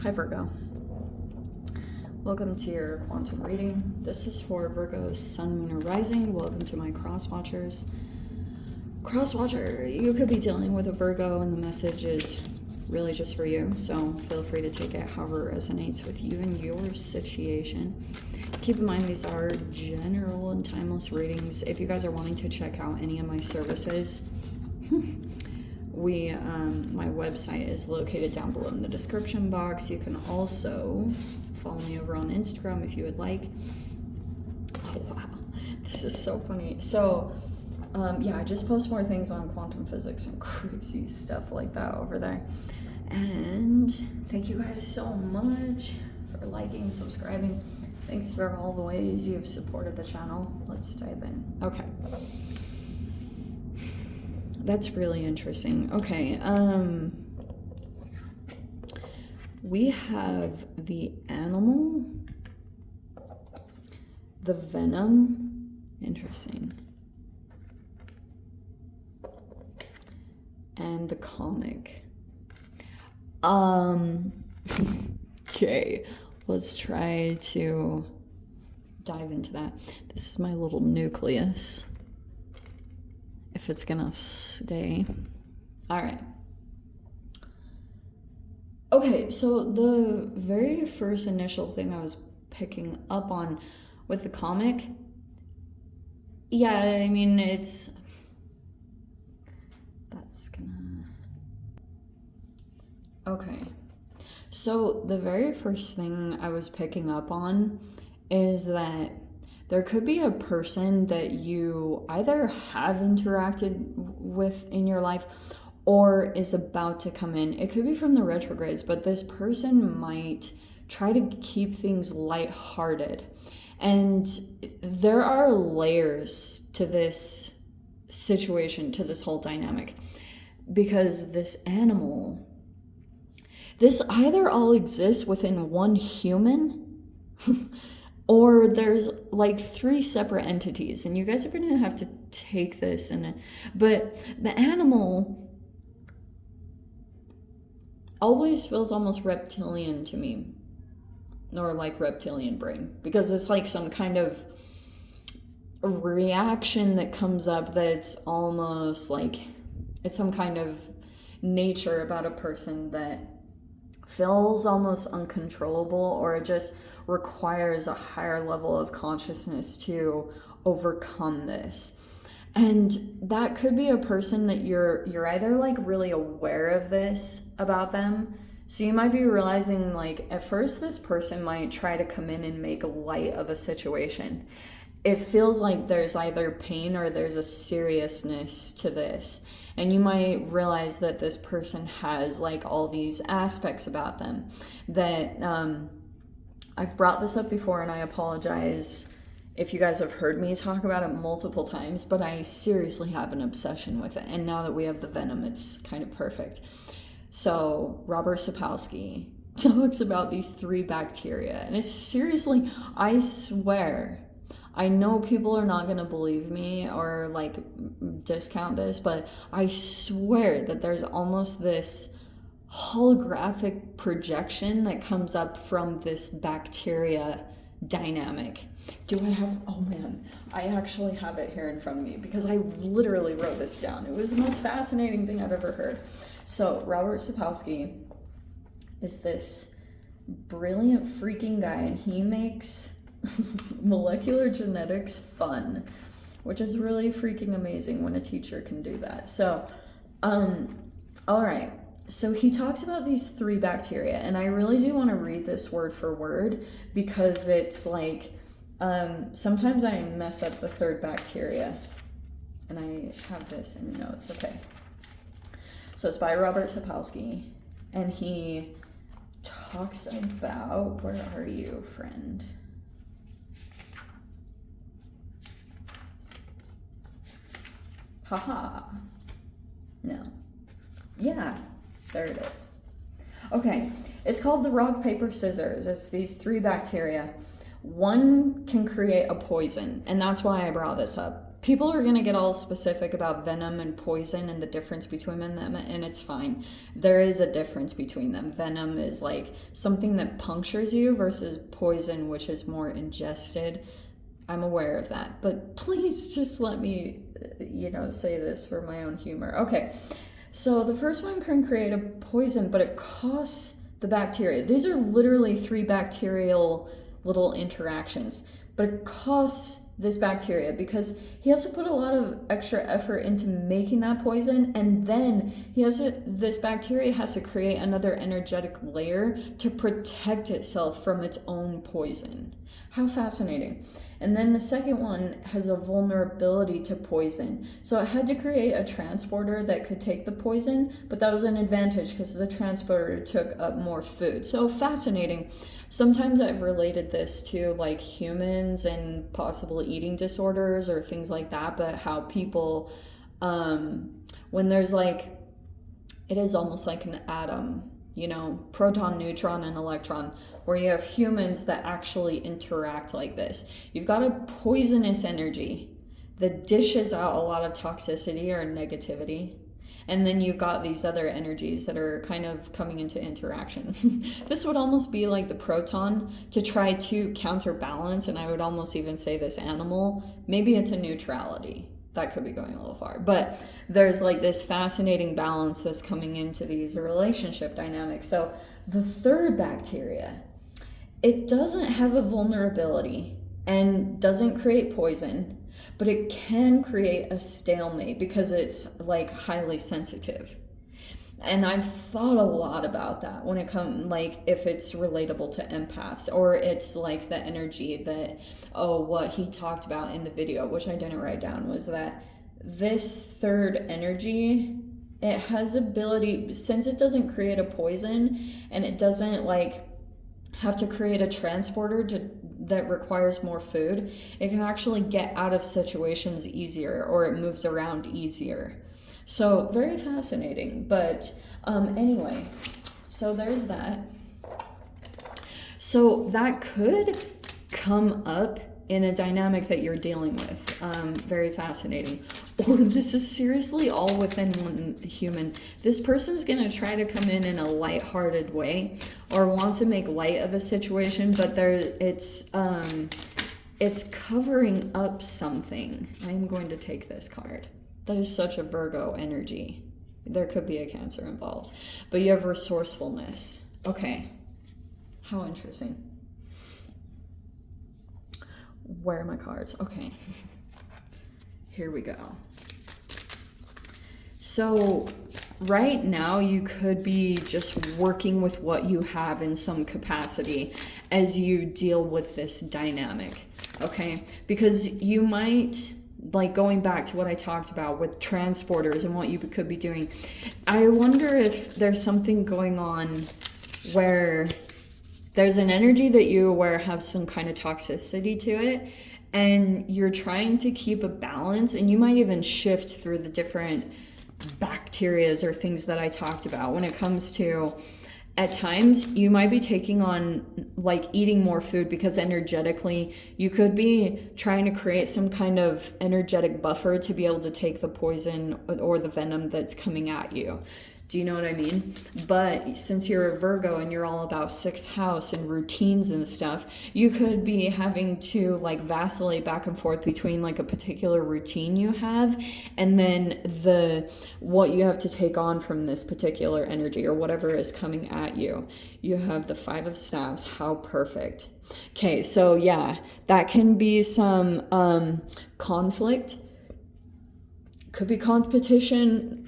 Hi Virgo. Welcome to your quantum reading. This is for Virgo's Sun, Moon, or Rising. Welcome to my cross watchers. Cross watcher, you could be dealing with a Virgo and the message is really just for you. So feel free to take it however it resonates with you and your situation. Keep in mind these are general and timeless readings. If you guys are wanting to check out any of my services, my website is located down below in the description box. You can also follow me over on Instagram if you would like. Oh wow, this is so funny. So yeah, I just post more things on quantum physics and crazy stuff like that over there. And thank you guys so much for liking, subscribing. Thanks for all the ways you've supported the channel. Let's dive in. Okay. That's really interesting. Okay, we have the animal, the venom, interesting, and the comic. Okay, let's try to dive into that. This is my little nucleus. If it's gonna stay. All right. Okay, so the very first initial thing I was picking up on with the comic, yeah, I mean, that's gonna, okay. So the very first thing I was picking up on is that there could be a person that you either have interacted with in your life or is about to come in. It could be from the retrogrades, but this person might try to keep things lighthearted. And there are layers to this situation, to this whole dynamic, because this animal, this either all exists within one human or there's like three separate entities, and you guys are gonna have to take this but the animal always feels almost reptilian to me, or like reptilian brain, because it's like some kind of reaction that comes up that's almost like it's some kind of nature about a person that feels almost uncontrollable, or it just requires a higher level of consciousness to overcome this. And that could be a person that you're either like really aware of this about them. So you might be realizing like at first this person might try to come in and make light of a situation. It feels like there's either pain or there's a seriousness to this. And you might realize that this person has like all these aspects about them that I've brought this up before, and I apologize if you guys have heard me talk about it multiple times, but I seriously have an obsession with it. And now that we have the venom, it's kind of perfect. So Robert Sapolsky talks about these three bacteria, and it's seriously, I swear, I know people are not going to believe me or like discount this, but I swear that there's almost this holographic projection that comes up from this bacteria dynamic. Do I have, oh man, I actually have it here in front of me because I literally wrote this down. It was the most fascinating thing I've ever heard. So Robert Sapolsky is this brilliant freaking guy, and he makes molecular genetics fun, which is really freaking amazing when a teacher can do that. So all right, so he talks about these three bacteria, and I really do want to read this word for word because it's like sometimes I mess up the third bacteria, and I have this in notes. Okay, so it's by Robert Sapolsky, and he talks about, where are you, friend? Haha. No. Yeah, there it is. Okay, it's called the rock, paper, scissors. It's these three bacteria. One can create a poison, and that's why I brought this up. people are going to get all specific about venom and poison and the difference between them, and it's fine. There is a difference between them. Venom is like something that punctures you versus poison, which is more ingested. I'm aware of that, but please just let me, say this for my own humor. Okay, so the first one can create a poison, but it costs the bacteria. These are literally 3 bacterial little interactions, but it costs this bacteria because he has to put a lot of extra effort into making that poison, and then this bacteria has to create another energetic layer to protect itself from its own poison. How fascinating. And then the second one has a vulnerability to poison. So it had to create a transporter that could take the poison, but that was an advantage because the transporter took up more food. So fascinating. Sometimes I've related this to like humans and possible eating disorders or things like that, but how people, when there's like, it is almost like an atom, proton, neutron, and electron, where you have humans that actually interact like this. You've got a poisonous energy that dishes out a lot of toxicity or negativity. And then you've got these other energies that are kind of coming into interaction. This would almost be like the proton to try to counterbalance, and I would almost even say this animal, maybe it's a neutrality. That could be going a little far, but there's like this fascinating balance that's coming into these relationship dynamics. So the third bacteria, it doesn't have a vulnerability and doesn't create poison, but it can create a stalemate because it's like highly sensitive. And I've thought a lot about that when it comes, like, if it's relatable to empaths, or it's like the energy that, what he talked about in the video, which I didn't write down, was that this third energy, it has ability, since it doesn't create a poison and it doesn't like have to create a transporter that requires more food, it can actually get out of situations easier, or it moves around easier. So very fascinating, but anyway, so there's that. So that could come up in a dynamic that you're dealing with. Very fascinating. Or this is seriously all within one human. This person's gonna try to come in a lighthearted way, or wants to make light of a situation, but it's covering up something. I'm going to take this card. That is such a Virgo energy. There could be a Cancer involved. But you have resourcefulness. Okay. How interesting. Where are my cards? Okay. Here we go. So right now you could be just working with what you have in some capacity as you deal with this dynamic. Okay? Because you might, like going back to what I talked about with transporters and what you could be doing, I wonder if there's something going on where there's an energy that you aware has some kind of toxicity to it, and you're trying to keep a balance, and you might even shift through the different bacterias or things that I talked about when it comes to, at times you might be taking on like eating more food because energetically you could be trying to create some kind of energetic buffer to be able to take the poison or the venom that's coming at you. Do you know what I mean? But since you're a Virgo and you're all about sixth house and routines and stuff, you could be having to like vacillate back and forth between like a particular routine you have and then what you have to take on from this particular energy or whatever is coming at you. You have the 5 of Staves. How perfect. Okay, so yeah, that can be some conflict. Could be competition.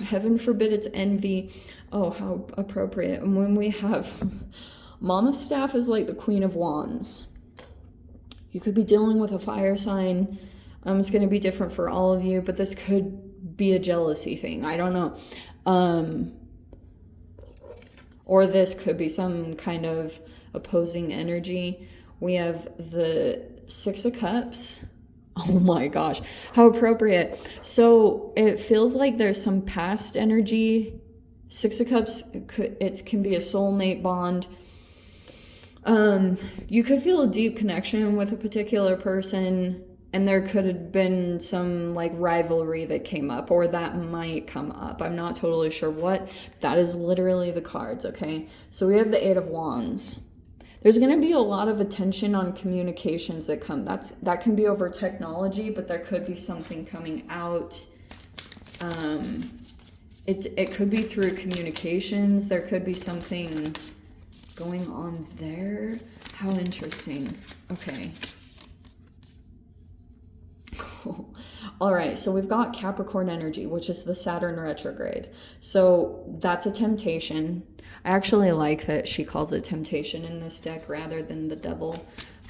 Heaven forbid it's envy. Oh, how appropriate. And when we have Mama Staff is like the Queen of Wands. You could be dealing with a fire sign. It's going to be different for all of you, but this could be a jealousy thing. I don't know. Or this could be some kind of opposing energy. We have the 6 of Cups. Oh my gosh, how appropriate. So it feels like there's some past energy. 6 of Cups, it can be a soulmate bond. You could feel a deep connection with a particular person. And there could have been some like rivalry that came up, or that might come up. I'm not totally sure what. That is literally the cards, okay? So we have the Eight of Wands. There's going to be a lot of attention on communications that come. That can be over technology, but there could be something coming out. It could be through communications. There could be something going on there. How interesting. Okay. All right, so we've got Capricorn energy, which is the Saturn retrograde. So that's a temptation. I actually like that she calls it temptation in this deck rather than the devil.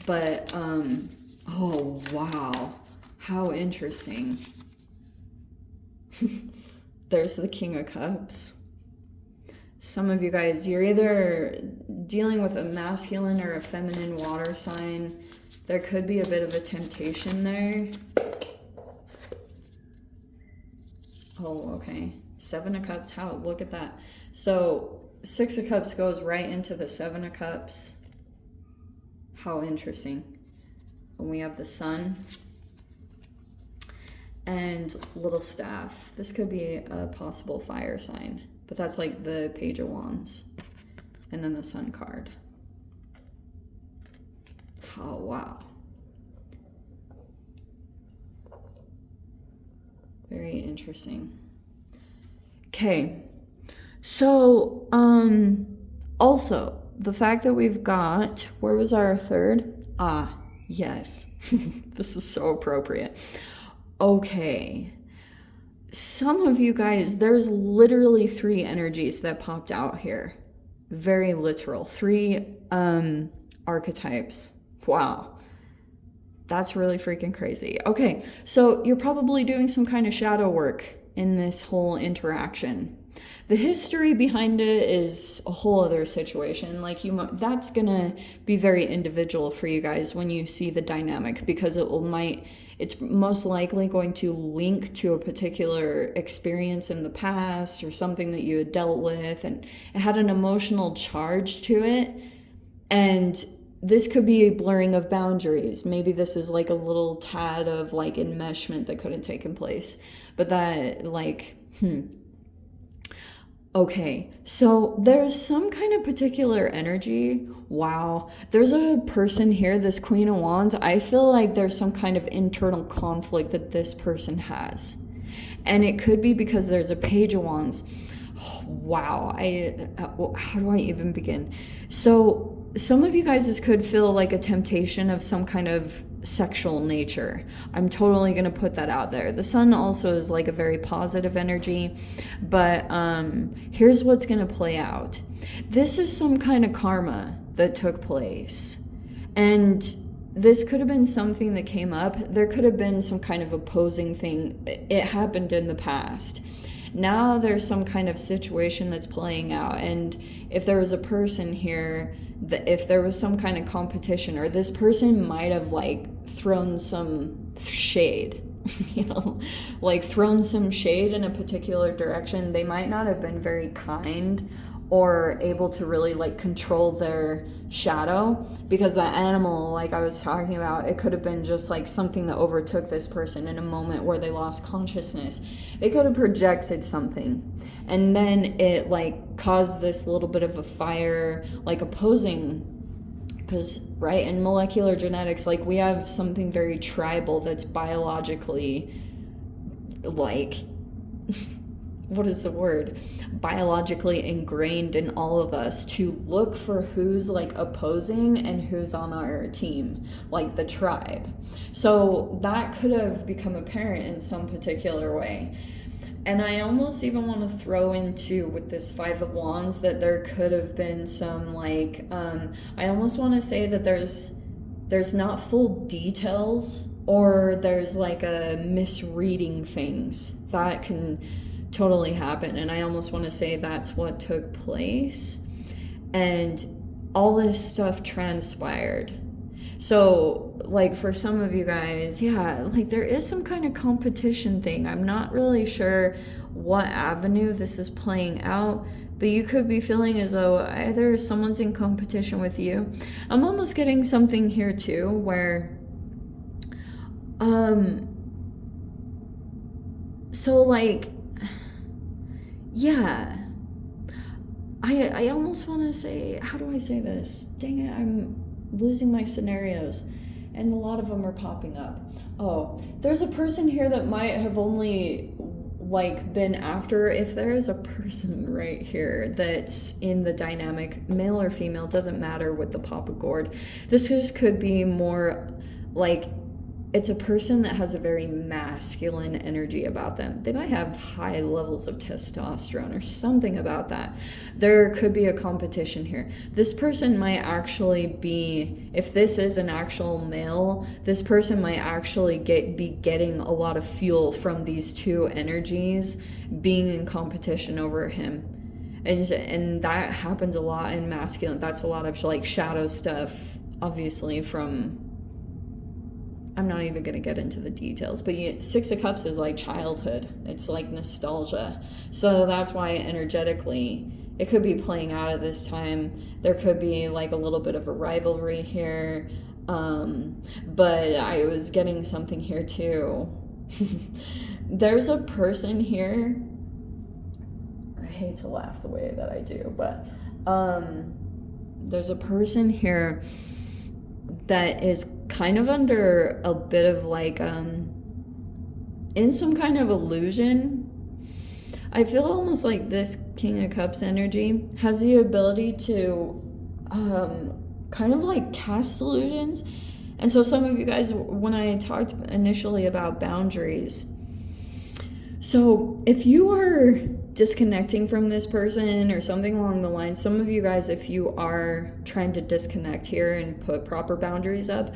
But, oh, wow. How interesting. There's the King of Cups. Some of you guys, you're either dealing with a masculine or a feminine water sign. There could be a bit of a temptation there. Oh, okay. Seven of Cups. How? Look at that. So Six of Cups goes right into the Seven of Cups. How interesting. And we have the Sun and Little Staff. This could be a possible fire sign, but that's like the Page of Wands. And then the Sun card. Oh, wow. Very interesting. Okay. So, also, the fact that we've got, where was our third? Ah, yes. This is so appropriate. Okay. Some of you guys, there's literally 3 energies that popped out here. Very literal. 3 archetypes. Wow. That's really freaking crazy. Okay, so you're probably doing some kind of shadow work in this whole interaction. The history behind it is a whole other situation. Like that's gonna be very individual for you guys when you see the dynamic, because it's most likely going to link to a particular experience in the past or something that you had dealt with, and it had an emotional charge to it. And this could be a blurring of boundaries. Maybe this is like a little tad of like enmeshment that could have taken place. But that Okay, so there's some kind of particular energy. Wow. There's a person here, this Queen of Wands. I feel like there's some kind of internal conflict that this person has. And it could be because there's a Page of Wands. Oh, wow. How do I even begin? So some of you guys, this could feel like a temptation of some kind of sexual nature. I'm totally going to put that out there. The Sun also is like a very positive energy, but here's what's going to play out. This is some kind of karma that took place, and this could have been something that came up. There could have been some kind of opposing thing. It happened in the past. Now there's some kind of situation that's playing out, and if there was a person here, if there was some kind of competition, or this person might have like thrown some shade, like thrown some shade in a particular direction. They might not have been very kind or able to really like control their shadow, because that animal, like I was talking about, it could have been just like something that overtook this person in a moment where they lost consciousness. They could have projected something, and then it like caused this little bit of a fire, like opposing, because right, in molecular genetics, like we have something very tribal that's biologically like what is the word? Biologically ingrained in all of us to look for who's like opposing and who's on our team, like the tribe. So that could have become apparent in some particular way. And I almost even want to throw into, with this Five of Wands, that there could have been some like, I almost want to say that there's not full details, or there's like a misreading things that can totally happen, and I almost want to say that's what took place, and all this stuff transpired. So like for some of you guys, yeah, like there is some kind of competition thing. I'm not really sure what avenue this is playing out, but you could be feeling as though either someone's in competition with you. I'm almost getting something here too where So like, yeah, I almost want to say, how do I say this? Dang it, I'm losing my scenarios, and a lot of them are popping up. Oh, there's a person here that might have only like been after. If there is a person right here that's in the dynamic, male or female, doesn't matter with the pop of gourd. This just could be more like it's a person that has a very masculine energy about them. They might have high levels of testosterone or something about that. There could be a competition here. This person might actually be, if this is an actual male, this person might actually be getting a lot of fuel from these two energies being in competition over him. And that happens a lot in masculine. That's a lot of like shadow stuff, obviously, from... I'm not even going to get into the details, but Six of Cups is like childhood. It's like nostalgia. So that's why energetically it could be playing out at this time. There could be like a little bit of a rivalry here. But I was getting something here too. There's a person here. I hate to laugh the way that I do, but there's a person here that is kind of under a bit of like in some kind of illusion. I feel almost like this King of Cups energy has the ability to kind of like cast illusions. And so some of you guys, when I talked initially about boundaries, so if you are disconnecting from this person or something along the lines, some of you guys, if you are trying to disconnect here and put proper boundaries up,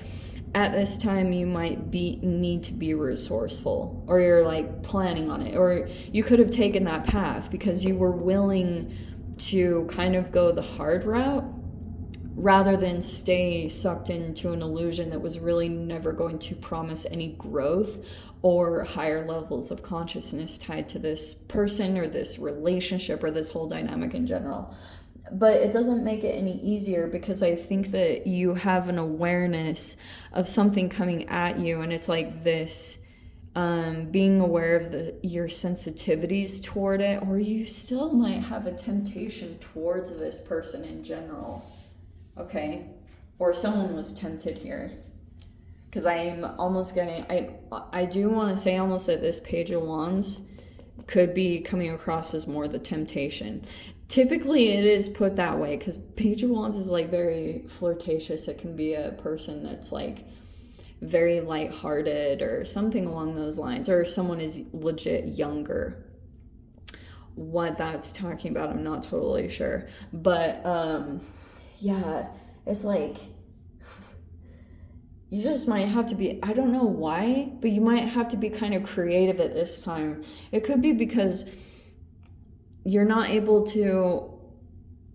at this time you might need to be resourceful, or you're like planning on it, or you could have taken that path because you were willing to kind of go the hard route rather than stay sucked into an illusion that was really never going to promise any growth or higher levels of consciousness tied to this person or this relationship or this whole dynamic in general. But it doesn't make it any easier, because I think that you have an awareness of something coming at you, and it's like this being aware of your sensitivities toward it, or you still might have a temptation towards this person in general. Okay, or someone was tempted here, because I am almost getting, I do want to say almost that this Page of Wands could be coming across as more the temptation. Typically it is put that way because Page of Wands is like very flirtatious. It can be a person that's like very lighthearted or something along those lines, or someone is legit younger. What that's talking about, I'm not totally sure, but yeah, it's like you just might have to be, I don't know why, but you might have to be kind of creative at this time. It could be because you're not able to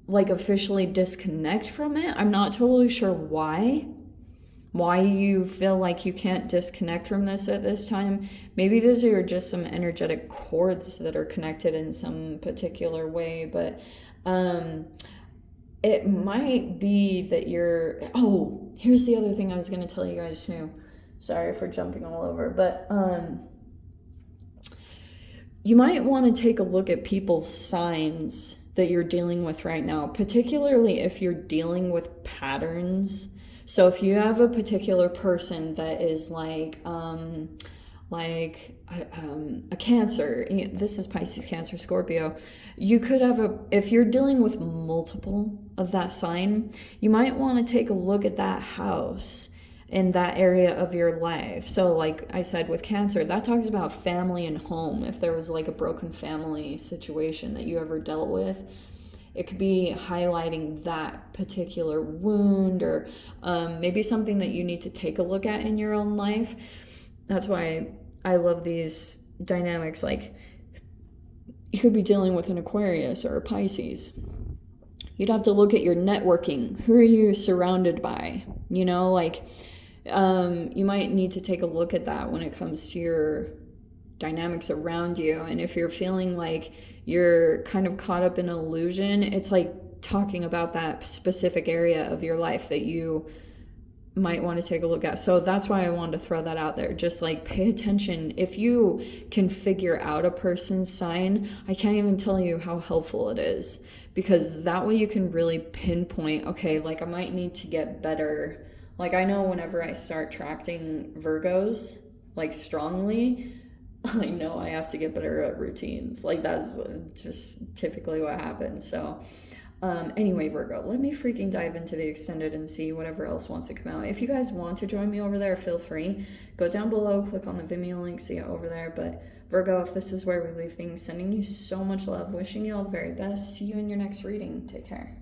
like officially disconnect from it. I'm not totally sure why you feel like you can't disconnect from this at this time. Maybe those are just some energetic cords that are connected in some particular way, but it might be that you're... Oh, here's the other thing I was going to tell you guys too. Sorry for jumping all over, but you might want to take a look at people's signs that you're dealing with right now, particularly if you're dealing with patterns. So if you have a particular person that is like a Cancer, this is Pisces, Cancer, Scorpio, you could have if you're dealing with multiple of that sign, you might want to take a look at that house in that area of your life. So like I said with Cancer, that talks about family and home. If there was like a broken family situation that you ever dealt with, it could be highlighting that particular wound, or maybe something that you need to take a look at in your own life. That's why I love these dynamics. Like, you could be dealing with an Aquarius or a Pisces. You'd have to look at your networking. Who are you surrounded by? You know, like, you might need to take a look at that when it comes to your dynamics around you. And if you're feeling like you're kind of caught up in an illusion, it's like talking about that specific area of your life that you might want to take a look at. So that's why I wanted to throw that out there. Just like pay attention. If you can figure out a person's sign, I can't even tell you how helpful it is, because that way you can really pinpoint, okay, like I might need to get better. Like I know whenever I start tracking Virgos like strongly, I know I have to get better at routines. Like that's just typically what happens. So anyway, Virgo, let me freaking dive into the extended and see whatever else wants to come out. If you guys want to join me over there, feel free. Go down below, click on the Vimeo link, see it over there. But Virgo, if this is where we leave things, sending you so much love, wishing you all the very best. See you in your next reading. Take care.